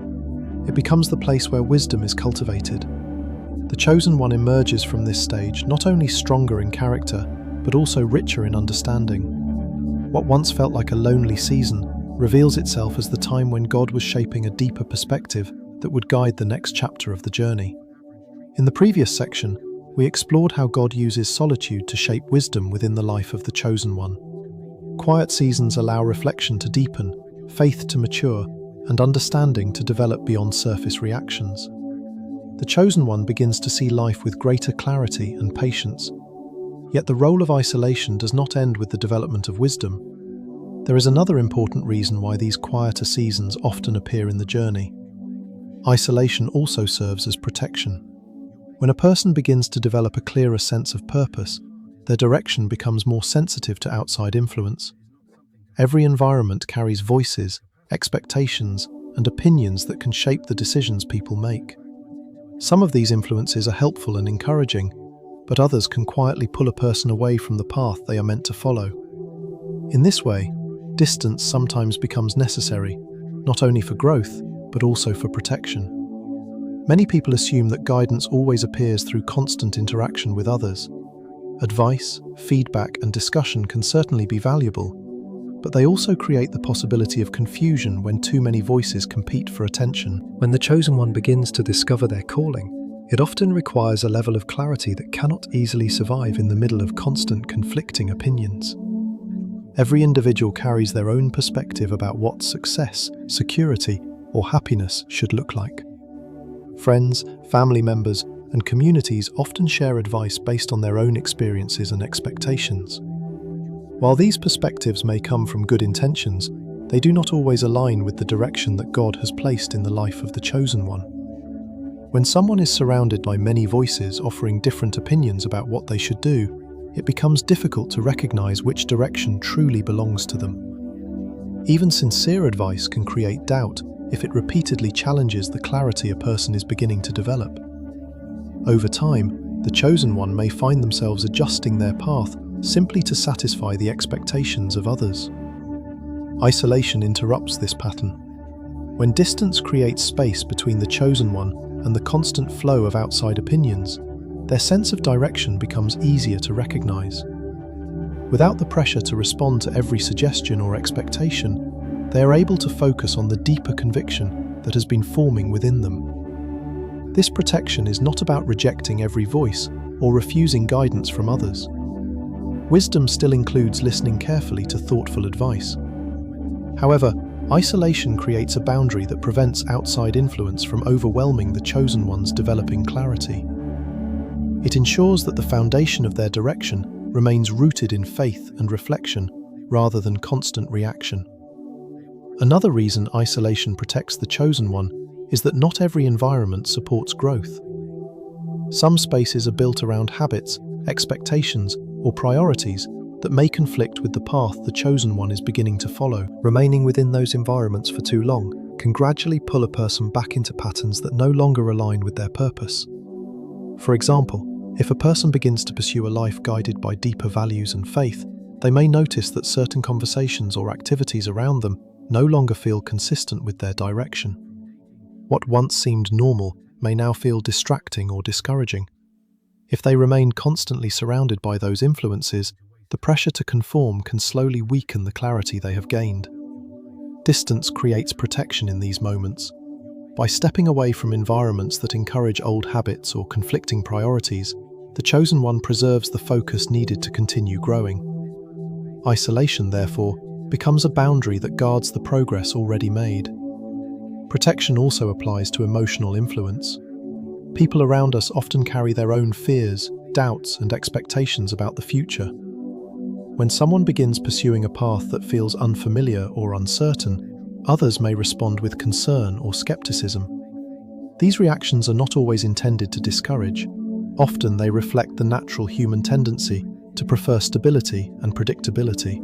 It becomes the place where wisdom is cultivated. The chosen one emerges from this stage not only stronger in character, but also richer in understanding. What once felt like a lonely season reveals itself as the time when God was shaping a deeper perspective that would guide the next chapter of the journey. In the previous section, we explored how God uses solitude to shape wisdom within the life of the chosen one. Quiet seasons allow reflection to deepen, faith to mature, and understanding to develop beyond surface reactions. The chosen one begins to see life with greater clarity and patience. Yet the role of isolation does not end with the development of wisdom. There is another important reason why these quieter seasons often appear in the journey. Isolation also serves as protection. When a person begins to develop a clearer sense of purpose, their direction becomes more sensitive to outside influence. Every environment carries voices, expectations, and opinions that can shape the decisions people make. Some of these influences are helpful and encouraging, but others can quietly pull a person away from the path they are meant to follow. In this way, distance sometimes becomes necessary, not only for growth, but also for protection. Many people assume that guidance always appears through constant interaction with others. Advice, feedback, and discussion can certainly be valuable, but they also create the possibility of confusion when too many voices compete for attention. When the chosen one begins to discover their calling, it often requires a level of clarity that cannot easily survive in the middle of constant conflicting opinions. Every individual carries their own perspective about what success, security, or happiness should look like. Friends, family members, and communities often share advice based on their own experiences and expectations. While these perspectives may come from good intentions, they do not always align with the direction that God has placed in the life of the chosen one. When someone is surrounded by many voices offering different opinions about what they should do, it becomes difficult to recognize which direction truly belongs to them. Even sincere advice can create doubt if it repeatedly challenges the clarity a person is beginning to develop. Over time, the chosen one may find themselves adjusting their path simply to satisfy the expectations of others. Isolation interrupts this pattern. When distance creates space between the chosen one and the constant flow of outside opinions, their sense of direction becomes easier to recognize. Without the pressure to respond to every suggestion or expectation, they are able to focus on the deeper conviction that has been forming within them. This protection is not about rejecting every voice or refusing guidance from others. Wisdom still includes listening carefully to thoughtful advice. However, isolation creates a boundary that prevents outside influence from overwhelming the chosen one's developing clarity. It ensures that the foundation of their direction remains rooted in faith and reflection rather than constant reaction. Another reason isolation protects the chosen one is that not every environment supports growth. Some spaces are built around habits, expectations, or priorities that may conflict with the path the chosen one is beginning to follow. Remaining within those environments for too long can gradually pull a person back into patterns that no longer align with their purpose. For example, if a person begins to pursue a life guided by deeper values and faith, they may notice that certain conversations or activities around them no longer feel consistent with their direction. What once seemed normal may now feel distracting or discouraging. If they remain constantly surrounded by those influences, the pressure to conform can slowly weaken the clarity they have gained. Distance creates protection in these moments. By stepping away from environments that encourage old habits or conflicting priorities, the chosen one preserves the focus needed to continue growing. Isolation, therefore, becomes a boundary that guards the progress already made. Protection also applies to emotional influence. People around us often carry their own fears, doubts, and expectations about the future. When someone begins pursuing a path that feels unfamiliar or uncertain, others may respond with concern or skepticism. These reactions are not always intended to discourage. Often they reflect the natural human tendency to prefer stability and predictability.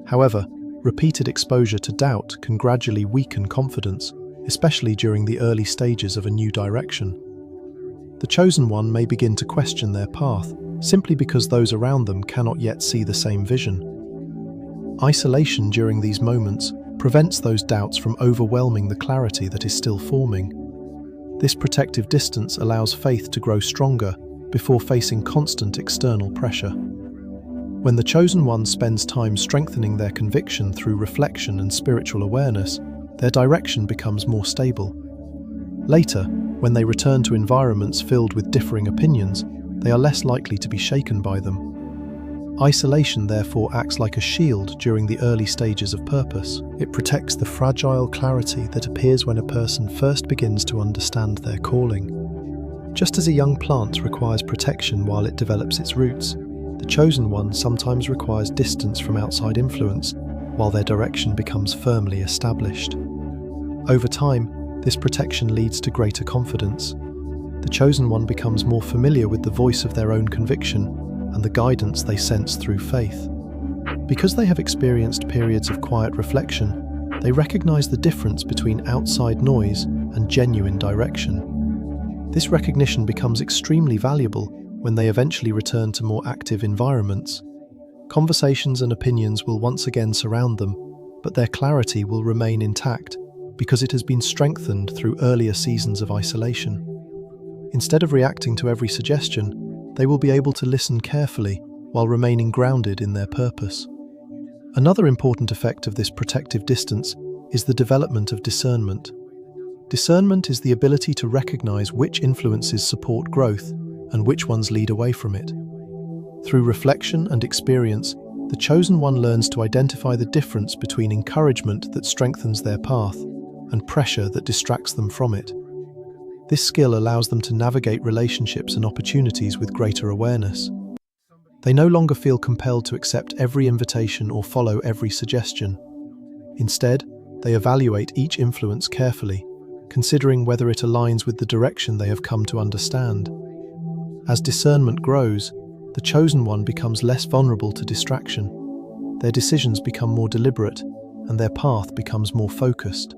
However, repeated exposure to doubt can gradually weaken confidence, especially during the early stages of a new direction. The chosen one may begin to question their path, simply because those around them cannot yet see the same vision. Isolation during these moments prevents those doubts from overwhelming the clarity that is still forming. This protective distance allows faith to grow stronger before facing constant external pressure. When the chosen one spends time strengthening their conviction through reflection and spiritual awareness, their direction becomes more stable. Later, when they return to environments filled with differing opinions, they are less likely to be shaken by them. Isolation therefore acts like a shield during the early stages of purpose. It protects the fragile clarity that appears when a person first begins to understand their calling. Just as a young plant requires protection while it develops its roots, the chosen one sometimes requires distance from outside influence while their direction becomes firmly established. Over time, this protection leads to greater confidence. The chosen one becomes more familiar with the voice of their own conviction and the guidance they sense through faith. Because they have experienced periods of quiet reflection, they recognize the difference between outside noise and genuine direction. This recognition becomes extremely valuable when they eventually return to more active environments. Conversations and opinions will once again surround them, but their clarity will remain intact because it has been strengthened through earlier seasons of isolation. Instead of reacting to every suggestion, they will be able to listen carefully while remaining grounded in their purpose. Another important effect of this protective distance is the development of discernment. Discernment is the ability to recognize which influences support growth and which ones lead away from it. Through reflection and experience, the chosen one learns to identify the difference between encouragement that strengthens their path and pressure that distracts them from it. This skill allows them to navigate relationships and opportunities with greater awareness. They no longer feel compelled to accept every invitation or follow every suggestion. Instead, they evaluate each influence carefully, considering whether it aligns with the direction they have come to understand. As discernment grows, the chosen one becomes less vulnerable to distraction. Their decisions become more deliberate, and their path becomes more focused.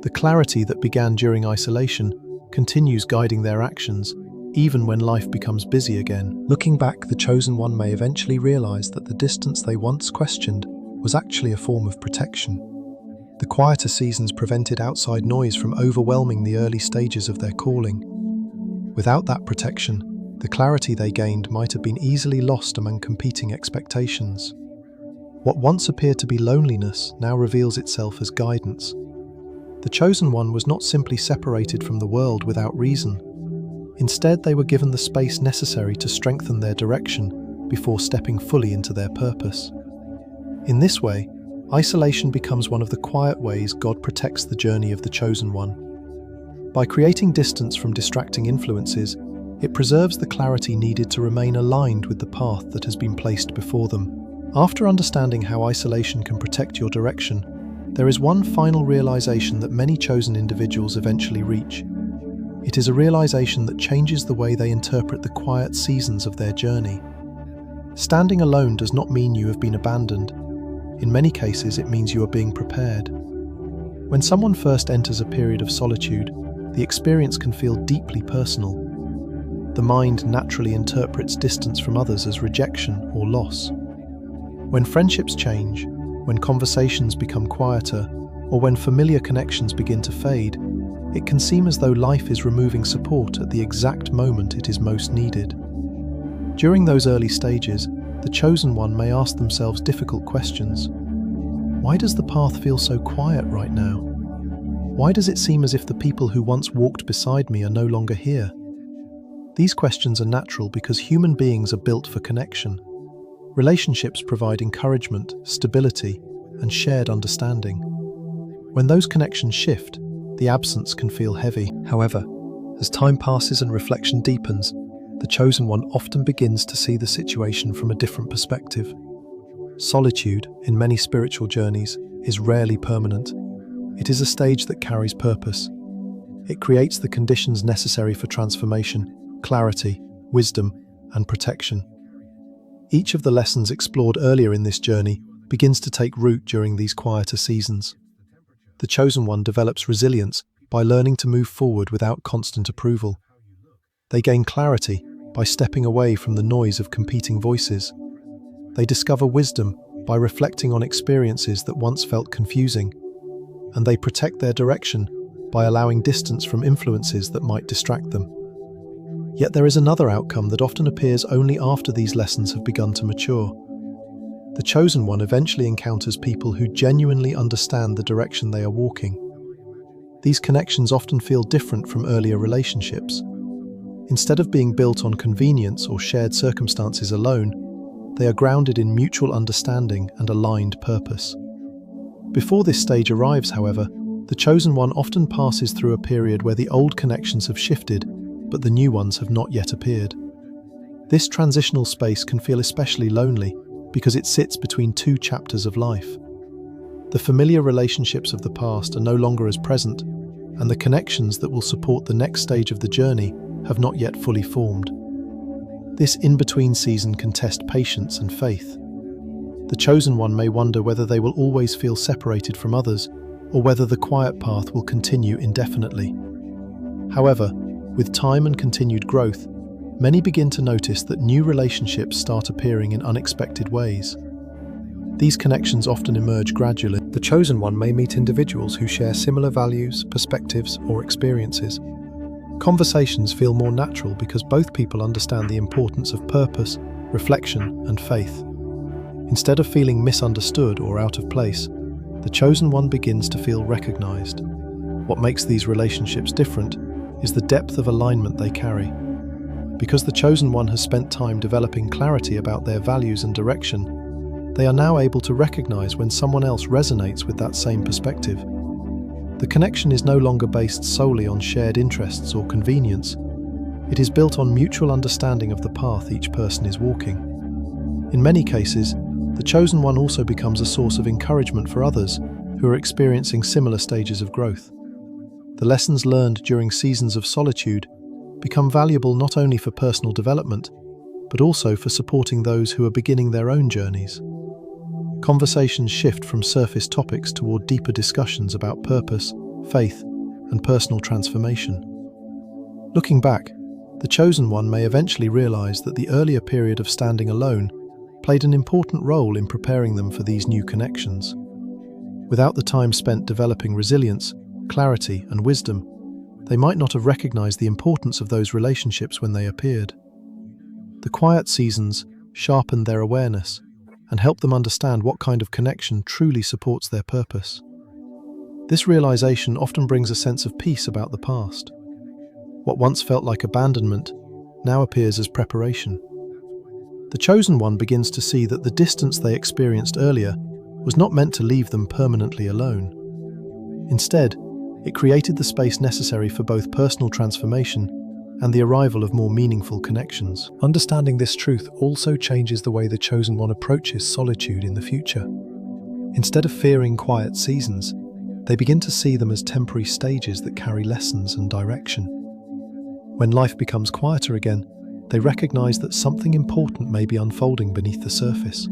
The clarity that began during isolation continues guiding their actions, even when life becomes busy again. Looking back, the chosen one may eventually realize that the distance they once questioned was actually a form of protection. The quieter seasons prevented outside noise from overwhelming the early stages of their calling. Without that protection, the clarity they gained might have been easily lost among competing expectations. What once appeared to be loneliness now reveals itself as guidance. The chosen one was not simply separated from the world without reason. Instead, they were given the space necessary to strengthen their direction before stepping fully into their purpose. In this way, isolation becomes one of the quiet ways God protects the journey of the chosen one. By creating distance from distracting influences, it preserves the clarity needed to remain aligned with the path that has been placed before them. After understanding how isolation can protect your direction, there is one final realization that many chosen individuals eventually reach. It is a realization that changes the way they interpret the quiet seasons of their journey. Standing alone does not mean you have been abandoned. In many cases, it means you are being prepared. When someone first enters a period of solitude, the experience can feel deeply personal. The mind naturally interprets distance from others as rejection or loss. When friendships change, when conversations become quieter, or when familiar connections begin to fade, it can seem as though life is removing support at the exact moment it is most needed. During those early stages, the chosen one may ask themselves difficult questions. Why does the path feel so quiet right now? Why does it seem as if the people who once walked beside me are no longer here? These questions are natural because human beings are built for connection. Relationships provide encouragement, stability, and shared understanding. When those connections shift, the absence can feel heavy. However, as time passes and reflection deepens, the chosen one often begins to see the situation from a different perspective. Solitude, in many spiritual journeys, is rarely permanent. It is a stage that carries purpose. It creates the conditions necessary for transformation, clarity, wisdom, and protection. Each of the lessons explored earlier in this journey begins to take root during these quieter seasons. The chosen one develops resilience by learning to move forward without constant approval. They gain clarity by stepping away from the noise of competing voices. They discover wisdom by reflecting on experiences that once felt confusing, and they protect their direction by allowing distance from influences that might distract them. Yet there is another outcome that often appears only after these lessons have begun to mature. The chosen one eventually encounters people who genuinely understand the direction they are walking. These connections often feel different from earlier relationships. Instead of being built on convenience or shared circumstances alone, they are grounded in mutual understanding and aligned purpose. Before this stage arrives, however, the chosen one often passes through a period where the old connections have shifted, but the new ones have not yet appeared. This transitional space can feel especially lonely because it sits between two chapters of life. The familiar relationships of the past are no longer as present, and the connections that will support the next stage of the journey have not yet fully formed. This in-between season can test patience and faith. The chosen one may wonder whether they will always feel separated from others, or whether the quiet path will continue indefinitely. However, with time and continued growth, many begin to notice that new relationships start appearing in unexpected ways. These connections often emerge gradually. The chosen one may meet individuals who share similar values, perspectives, or experiences. Conversations feel more natural because both people understand the importance of purpose, reflection, and faith. Instead of feeling misunderstood or out of place, the chosen one begins to feel recognized. What makes these relationships different is the depth of alignment they carry. Because the chosen one has spent time developing clarity about their values and direction, they are now able to recognize when someone else resonates with that same perspective. The connection is no longer based solely on shared interests or convenience. It is built on mutual understanding of the path each person is walking. In many cases, the chosen one also becomes a source of encouragement for others who are experiencing similar stages of growth. The lessons learned during seasons of solitude become valuable not only for personal development, but also for supporting those who are beginning their own journeys. Conversations shift from surface topics toward deeper discussions about purpose, faith, and personal transformation. Looking back, the chosen one may eventually realize that the earlier period of standing alone played an important role in preparing them for these new connections. Without the time spent developing resilience, clarity, and wisdom, they might not have recognized the importance of those relationships when they appeared. The quiet seasons sharpened their awareness and helped them understand what kind of connection truly supports their purpose. This realization often brings a sense of peace about the past. What once felt like abandonment now appears as preparation. The chosen one begins to see that the distance they experienced earlier was not meant to leave them permanently alone. Instead, it created the space necessary for both personal transformation and the arrival of more meaningful connections. Understanding this truth also changes the way the chosen one approaches solitude in the future. Instead of fearing quiet seasons, they begin to see them as temporary stages that carry lessons and direction. When life becomes quieter again, they recognize that something important may be unfolding beneath the surface.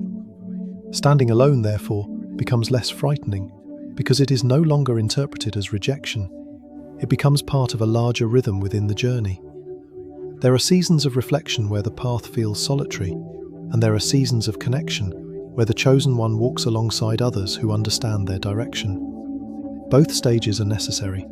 Standing alone, therefore, becomes less frightening because it is no longer interpreted as rejection. It becomes part of a larger rhythm within the journey. There are seasons of reflection where the path feels solitary, and there are seasons of connection where the chosen one walks alongside others who understand their direction. Both stages are necessary.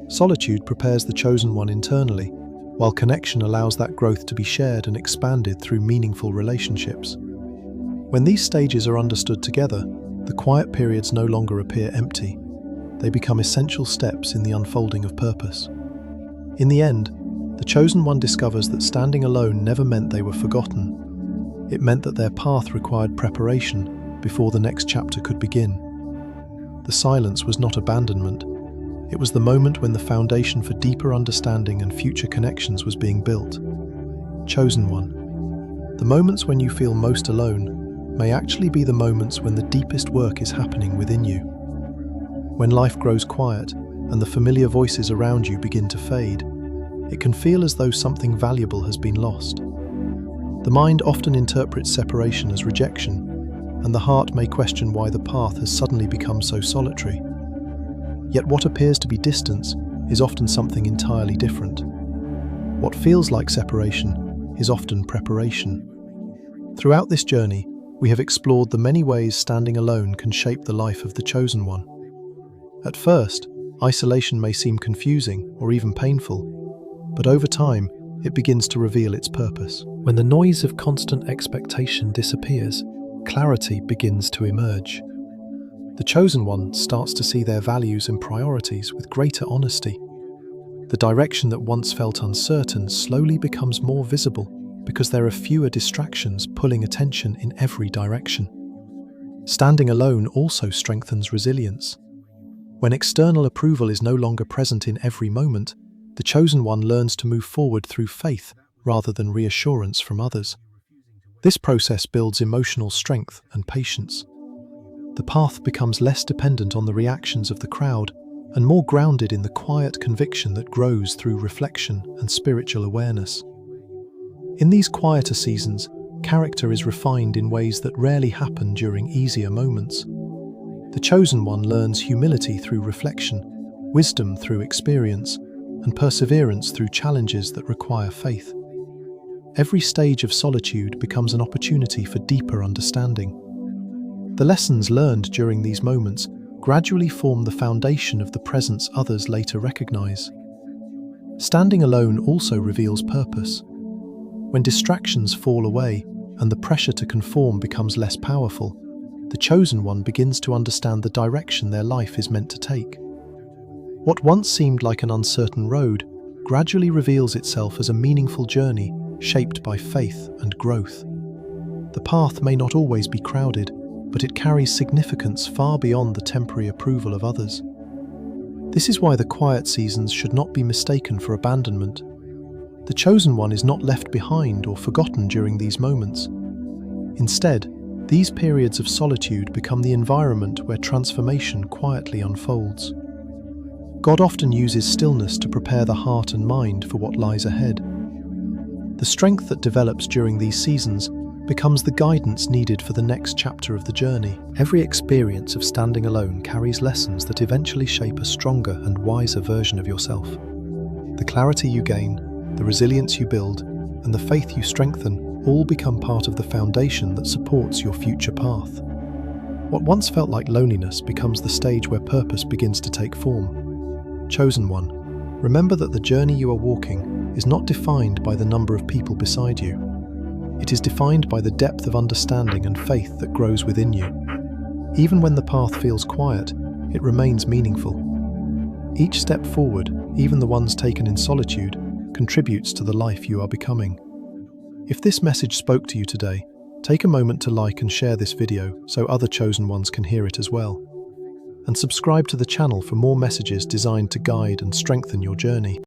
Solitude prepares the chosen one internally, while connection allows that growth to be shared and expanded through meaningful relationships. When these stages are understood together, the quiet periods no longer appear empty. They become essential steps in the unfolding of purpose. In the end, the chosen one discovers that standing alone never meant they were forgotten. It meant that their path required preparation before the next chapter could begin. The silence was not abandonment. It was the moment when the foundation for deeper understanding and future connections was being built. Chosen one. The moments when you feel most alone may actually be the moments when the deepest work is happening within you. When life grows quiet and the familiar voices around you begin to fade, it can feel as though something valuable has been lost. The mind often interprets separation as rejection, and the heart may question why the path has suddenly become so solitary. Yet what appears to be distance is often something entirely different. What feels like separation is often preparation. Throughout this journey, we have explored the many ways standing alone can shape the life of the chosen one. At first, isolation may seem confusing or even painful, but over time, it begins to reveal its purpose. When the noise of constant expectation disappears, clarity begins to emerge. The chosen one starts to see their values and priorities with greater honesty. The direction that once felt uncertain slowly becomes more visible because there are fewer distractions pulling attention in every direction. Standing alone also strengthens resilience. When external approval is no longer present in every moment, the chosen one learns to move forward through faith rather than reassurance from others. This process builds emotional strength and patience. The path becomes less dependent on the reactions of the crowd and more grounded in the quiet conviction that grows through reflection and spiritual awareness. In these quieter seasons, character is refined in ways that rarely happen during easier moments. The chosen one learns humility through reflection, wisdom through experience, and perseverance through challenges that require faith. Every stage of solitude becomes an opportunity for deeper understanding. The lessons learned during these moments gradually form the foundation of the presence others later recognize. Standing alone also reveals purpose. When distractions fall away and the pressure to conform becomes less powerful, the chosen one begins to understand the direction their life is meant to take. What once seemed like an uncertain road gradually reveals itself as a meaningful journey shaped by faith and growth. The path may not always be crowded, but it carries significance far beyond the temporary approval of others. This is why the quiet seasons should not be mistaken for abandonment. The chosen one is not left behind or forgotten during these moments. Instead, these periods of solitude become the environment where transformation quietly unfolds. God often uses stillness to prepare the heart and mind for what lies ahead. The strength that develops during these seasons becomes the guidance needed for the next chapter of the journey. Every experience of standing alone carries lessons that eventually shape a stronger and wiser version of yourself. The clarity you gain, the resilience you build, and the faith you strengthen all become part of the foundation that supports your future path. What once felt like loneliness becomes the stage where purpose begins to take form. Chosen one, remember that the journey you are walking is not defined by the number of people beside you. It is defined by the depth of understanding and faith that grows within you. Even when the path feels quiet, it remains meaningful. Each step forward, even the ones taken in solitude, contributes to the life you are becoming. If this message spoke to you today, take a moment to like and share this video so other chosen ones can hear it as well. And subscribe to the channel for more messages designed to guide and strengthen your journey.